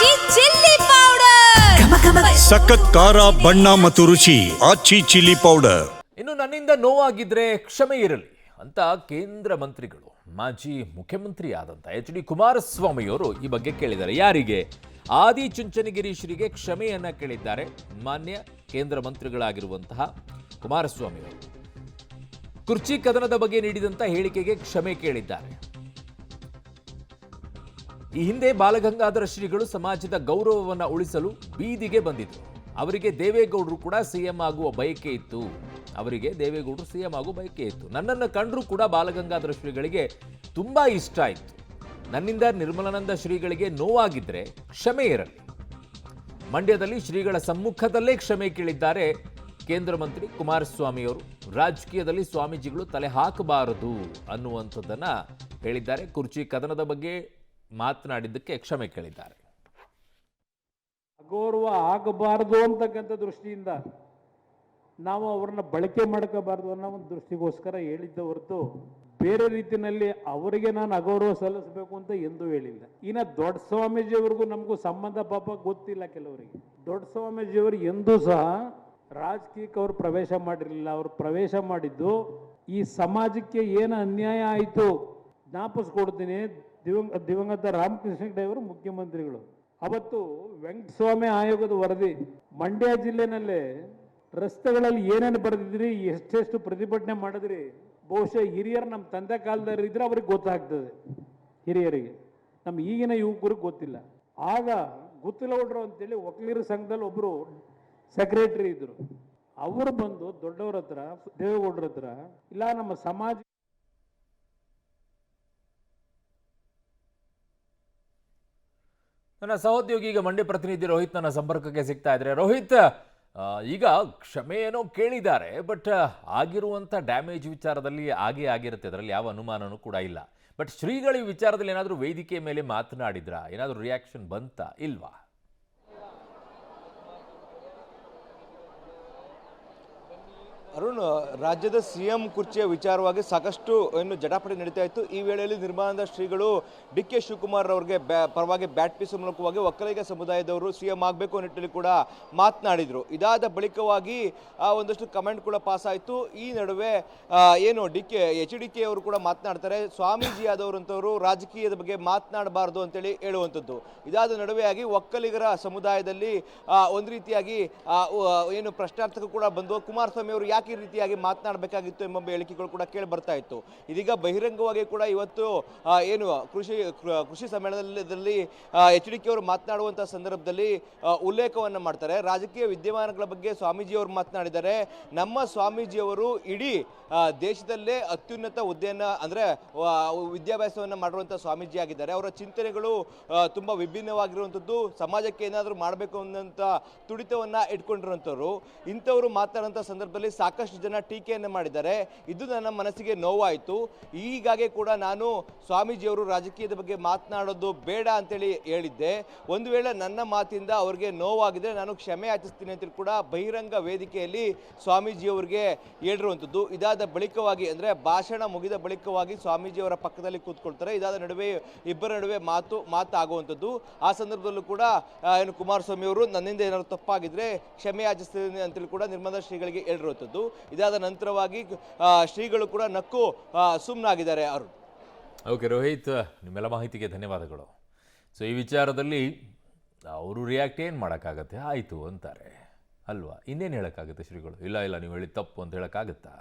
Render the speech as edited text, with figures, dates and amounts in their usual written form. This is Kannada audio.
ಆಚಿ ಚಿಲ್ಲಿ ಪೌಡರ್ ಸಖತ್ ಖಾರ ಬಣ್ಣ ಮತ್ತು ರುಚಿ ಆಚಿ ಚಿಲ್ಲಿ ಪೌಡರ್. ಇನ್ನು ನನ್ನಿಂದ ನೋವಾಗಿದ್ರೆ ಕ್ಷಮೆ ಇರಲಿ ಅಂತ ಕೇಂದ್ರ ಮಂತ್ರಿಗಳು ಮಾಜಿ ಮುಖ್ಯಮಂತ್ರಿ ಆದಂತ ಎಚ್.ಡಿ. ಕುಮಾರಸ್ವಾಮಿಯವರು ಈ ಬಗ್ಗೆ ಕೇಳಿದ್ದಾರೆ. ಯಾರಿಗೆ? ಆದಿ ಚುಂಚನಗಿರಿ ಶ್ರೀಗೆ ಕ್ಷಮೆಯನ್ನ ಕೇಳಿದ್ದಾರೆ ಮಾನ್ಯ ಕೇಂದ್ರ ಮಂತ್ರಿಗಳಾಗಿರುವಂತಹ ಕುಮಾರಸ್ವಾಮಿಯವರು. ಕುರ್ಚಿ ಕದನದ ಬಗ್ಗೆ ನೀಡಿದಂತ ಹೇಳಿಕೆಗೆ ಕ್ಷಮೆ ಕೇಳಿದ್ದಾರೆ. ಈ ಹಿಂದೆ ಬಾಲಗಂಗಾಧರ ಶ್ರೀಗಳು ಸಮಾಜದ ಗೌರವವನ್ನು ಉಳಿಸಲು ಬೀದಿಗೆ ಬಂದಿದ್ರು. ಅವರಿಗೆ ದೇವೇಗೌಡರು ಕೂಡ ಸಿಎಂ ಆಗುವ ಬಯಕೆ ಇತ್ತು. ನನ್ನನ್ನು ಕಂಡ್ರೂ ಕೂಡ ಬಾಲಗಂಗಾಧರ ಶ್ರೀಗಳಿಗೆ ತುಂಬಾ ಇಷ್ಟ ಆಯಿತು. ನನ್ನಿಂದ ನಿರ್ಮಲಾನಂದ ಶ್ರೀಗಳಿಗೆ ನೋವಾಗಿದ್ರೆ ಕ್ಷಮೆ ಇರಲಿ. ಮಂಡ್ಯದಲ್ಲಿ ಶ್ರೀಗಳ ಸಮ್ಮುಖದಲ್ಲೇ ಕ್ಷಮೆ ಕೇಳಿದ್ದಾರೆ ಕೇಂದ್ರ ಮಂತ್ರಿ ಕುಮಾರಸ್ವಾಮಿಯವರು. ರಾಜಕೀಯದಲ್ಲಿ ಸ್ವಾಮೀಜಿಗಳು ತಲೆ ಹಾಕಬಾರದು ಅನ್ನುವಂಥದ್ದನ್ನ ಹೇಳಿದ್ದಾರೆ. ಕುರ್ಚಿ ಕದನದ ಬಗ್ಗೆ ಮಾತನಾಡಿದ್ದಕ್ಕೆ ಕ್ಷಮೆ ಕೇಳಿದ್ದಾರೆ. ಅಗೌರವ ಆಗಬಾರದು ಅಂತಕ್ಕಂಥ ದೃಷ್ಟಿಯಿಂದ ನಾವು ಅವ್ರನ್ನ ಬಳಕೆ ಮಾಡ್ಕೋಬಾರ್ದು ಅನ್ನೋ ಒಂದು ದೃಷ್ಟಿಗೋಸ್ಕರ ಹೇಳಿದ್ದ ಹೊರತು ಬೇರೆ ರೀತಿಯಲ್ಲಿ ಅವರಿಗೆ ನಾನು ಅಗೌರವ ಸಲ್ಲಿಸಬೇಕು ಅಂತ ಎಂದೂ ಹೇಳಿಲ್ಲ. ಇನ್ನು ದೊಡ್ಡ ಸ್ವಾಮೀಜಿಯವರಿಗೂ ನಮಗೂ ಸಂಬಂಧ ಪಾಪ ಗೊತ್ತಿಲ್ಲ ಕೆಲವರಿಗೆ. ದೊಡ್ಡ ಸ್ವಾಮೀಜಿಯವರು ಎಂದೂ ಸಹ ರಾಜಕೀಯಕ್ಕೆ ಅವರು ಪ್ರವೇಶ ಮಾಡಿರಲಿಲ್ಲ. ಅವರು ಪ್ರವೇಶ ಮಾಡಿದ್ದು ಈ ಸಮಾಜಕ್ಕೆ ಏನು ಅನ್ಯಾಯ ಆಯಿತು ಜ್ಞಾಪಿಸ್ಕೊಡ್ತೀನಿ. ದಿವಂಗತ ರಾಮಕೃಷ್ಣ ದೇವರು ಮುಖ್ಯಮಂತ್ರಿಗಳು ಅವತ್ತು ವೆಂಕಟಸ್ವಾಮಿ ಆಯೋಗದ ವರದಿ ಮಂಡ್ಯ ಜಿಲ್ಲೆನಲ್ಲೇ ರಸ್ತೆಗಳಲ್ಲಿ ಏನೇನು ಬರೆದಿದ್ರಿ, ಎಷ್ಟೆಷ್ಟು ಪ್ರತಿಭಟನೆ ಮಾಡಿದ್ರಿ, ಬಹುಶಃ ಹಿರಿಯರು ನಮ್ಮ ತಂದೆ ಕಾಲದಲ್ಲಿ ಇದ್ರೆ ಅವ್ರಿಗೆ ಗೊತ್ತಾಗ್ತದೆ. ಹಿರಿಯರಿಗೆ, ನಮ್ಮ ಈಗಿನ ಯುವಕರಿಗೆ ಗೊತ್ತಿಲ್ಲ. ಆಗ ಗುತ್ತಿಲಗೌಡರು ಅಂತೇಳಿ ವಕೀಲರ ಸಂಘದಲ್ಲಿ ಒಬ್ಬರು ಸೆಕ್ರೆಟರಿ ಇದ್ರು. ಅವರು ಬಂದು ದೊಡ್ಡವ್ರ ಹತ್ರ, ದೇವೇಗೌಡರ ಹತ್ರ, ಇಲ್ಲ ನಮ್ಮ ಸಮಾಜ ನನ್ನ ಸಹೋದ್ಯೋಗಿ ಈಗ ಮಂಡ್ಯ ಪ್ರತಿನಿಧಿ ರೋಹಿತ್ ನನ್ನ ಸಂಪರ್ಕಕ್ಕೆ ಸಿಗ್ತಾ ಇದ್ರೆ. ರೋಹಿತ್, ಈಗ ಕ್ಷಮೆ ಏನೋ ಕೇಳಿದ್ದಾರೆ, ಬಟ್ ಆಗಿರುವಂಥ ಡ್ಯಾಮೇಜ್ ವಿಚಾರದಲ್ಲಿ ಆಗಿರುತ್ತೆ, ಅದರಲ್ಲಿ ಯಾವ ಅನುಮಾನನೂ ಕೂಡ ಇಲ್ಲ. ಬಟ್ ಶ್ರೀಗಳ ಈ ವಿಚಾರದಲ್ಲಿ ಏನಾದರೂ ವೇದಿಕೆ ಮೇಲೆ ಮಾತನಾಡಿದ್ರಾ? ಏನಾದರೂ ರಿಯಾಕ್ಷನ್ ಬಂತಾ ಇಲ್ವಾ? ಅರುಣ್, ರಾಜ್ಯದ ಸಿಎಂ ಕುರ್ಚಿಯ ವಿಚಾರವಾಗಿ ಸಾಕಷ್ಟು ಏನು ಜಟಾಪಟಿ ನಡೀತಾ ಇತ್ತು. ಈ ವೇಳೆಯಲ್ಲಿ ನಿರ್ಮಾಣದ ಶ್ರೀಗಳು ಡಿ.ಕೆ. ಶಿವಕುಮಾರ್ ಅವರಿಗೆ ಪರವಾಗಿ ಬ್ಯಾಟ್ ಬೀಸುವ ಮೂಲಕವಾಗಿ ಒಕ್ಕಲಿಗ ಸಮುದಾಯದವರು ಸಿಎಂ ಆಗಬೇಕು ನಿಟ್ಟಿನಲ್ಲಿ ಕೂಡ ಮಾತನಾಡಿದರು. ಇದಾದ ಬಳಿಕವಾಗಿ ಒಂದಷ್ಟು ಕಮೆಂಟ್ ಕೂಡ ಪಾಸ್ ಆಯಿತು. ಈ ನಡುವೆ ಏನು ಎಚ್.ಡಿ.ಕೆ. ಅವರು ಕೂಡ ಮಾತನಾಡ್ತಾರೆ. ಸ್ವಾಮೀಜಿ ಆದವರಂತವರು ರಾಜಕೀಯದ ಬಗ್ಗೆ ಮಾತನಾಡಬಾರ್ದು ಅಂತೇಳಿ ಹೇಳುವಂಥದ್ದು. ಇದಾದ ನಡುವೆಯಾಗಿ ಒಕ್ಕಲಿಗರ ಸಮುದಾಯದಲ್ಲಿ ಒಂದು ರೀತಿಯಾಗಿ ಏನು ಪ್ರಶ್ನಾರ್ಥಕ ಕೂಡ ಬಂದು ಕುಮಾರಸ್ವಾಮಿ ಅವರು ಯಾಕೆ ಈ ರೀತಿಯಾಗಿ ಮಾತನಾಡಬೇಕಾಗಿತ್ತು ಎಂಬ ಹೇಳಿಕೆಗಳು ಕೂಡ ಕೇಳಿ ಬರ್ತಾ ಇತ್ತು. ಇದೀಗ ಬಹಿರಂಗವಾಗಿ ಕೂಡ ಇವತ್ತು ಏನು ಕೃಷಿ ಸಮ್ಮೇಳನದಲ್ಲಿ ಎಚ್.ಡಿ.ಕೆ. ಅವರು ಮಾತನಾಡುವಂತಹ ಸಂದರ್ಭದಲ್ಲಿ ಉಲ್ಲೇಖವನ್ನು ಮಾಡ್ತಾರೆ. ರಾಜಕೀಯ ವಿದ್ಯಮಾನಗಳ ಬಗ್ಗೆ ಸ್ವಾಮೀಜಿಯವರು ಮಾತನಾಡಿದ್ದಾರೆ. ನಮ್ಮ ಸ್ವಾಮೀಜಿಯವರು ಇಡೀ ದೇಶದಲ್ಲೇ ಅತ್ಯುನ್ನತ ಹುದ್ದೆಯನ್ನು ಅಂದರೆ ವಿದ್ಯಾಭ್ಯಾಸವನ್ನು ಮಾಡಿರುವಂಥ ಸ್ವಾಮೀಜಿ ಆಗಿದ್ದಾರೆ. ಅವರ ಚಿಂತನೆಗಳು ತುಂಬ ವಿಭಿನ್ನವಾಗಿರುವಂಥದ್ದು. ಸಮಾಜಕ್ಕೆ ಏನಾದರೂ ಮಾಡಬೇಕು ಅನ್ನೋಂಥ ತುಡಿತವನ್ನು ಇಟ್ಕೊಂಡಿರುವಂಥವ್ರು. ಇಂಥವರು ಮಾತನಾಡುವಂಥ ಸಂದರ್ಭದಲ್ಲಿ ಸಾಕಷ್ಟು ಜನ ಟೀಕೆಯನ್ನು ಮಾಡಿದ್ದಾರೆ. ಇದು ನನ್ನ ಮನಸ್ಸಿಗೆ ನೋವಾಯಿತು. ಹೀಗಾಗಿ ಕೂಡ ನಾನು ಸ್ವಾಮೀಜಿಯವರು ರಾಜಕೀಯದ ಬಗ್ಗೆ ಮಾತನಾಡೋದು ಬೇಡ ಅಂತೇಳಿ ಹೇಳಿದ್ದೆ. ಒಂದು ವೇಳೆ ನನ್ನ ಮಾತಿಂದ ಅವ್ರಿಗೆ ನೋವಾಗಿದೆ, ನಾನು ಕ್ಷಮೆ ಯಾಚಿಸ್ತೀನಿ ಅಂತೇಳಿ ಕೂಡ ಬಹಿರಂಗ ವೇದಿಕೆಯಲ್ಲಿ ಸ್ವಾಮೀಜಿಯವರಿಗೆ ಹೇಳಿರುವಂಥದ್ದು. ಇದಾದ ಬಳಿಕವಾಗಿ ಅಂದರೆ ಭಾಷಣ ಮುಗಿದ ಬಳಿಕವಾಗಿ ಸ್ವಾಮೀಜಿಯವರ ಪಕ್ಕದಲ್ಲಿ ಕೂತ್ಕೊಳ್ತಾರೆ. ಇದಾದ ನಡುವೆ ಇಬ್ಬರ ನಡುವೆ ಮಾತಾಗುವಂಥದ್ದು. ಆ ಸಂದರ್ಭದಲ್ಲೂ ಕೂಡ ಏನು ಕುಮಾರಸ್ವಾಮಿ ಅವರು ನನ್ನಿಂದ ಏನಾದ್ರು ತಪ್ಪಾಗಿದ್ರೆ ಕ್ಷಮೆ ಯಾಚಿಸ್ತೀನಿ ಅಂತೇಳಿ ಕೂಡ ನಿರ್ಮಲಾ ಶ್ರೀಗಳಿಗೆ ಹೇಳಿರುವಂಥದ್ದು. ಇದಾದ ನಂತರವಾಗಿ ಶ್ರೀಗಳು ಕೂಡ ನಕ್ಕು ಸುಮ್ಮನಾಗಿದ್ದಾರೆ. ಅವರು ಓಕೆ ರೋಹಿತ್, ನಿಮ್ಮೆಲ್ಲ ಮಾಹಿತಿಗೆ ಧನ್ಯವಾದಗಳು. ಸೊ ಈ ವಿಚಾರದಲ್ಲಿ ಅವರು ರಿಯಾಕ್ಟ್ ಏನು ಮಾಡೋಕ್ಕಾಗತ್ತೆ, ಆಯಿತು ಅಂತಾರೆ ಅಲ್ವಾ? ಇನ್ನೇನು ಹೇಳೋಕ್ಕಾಗುತ್ತೆ ಶ್ರೀಗಳು? ಇಲ್ಲ ನೀವು ಹೇಳಿ ತಪ್ಪು ಅಂತ ಹೇಳೋಕ್ಕಾಗತ್ತಾ?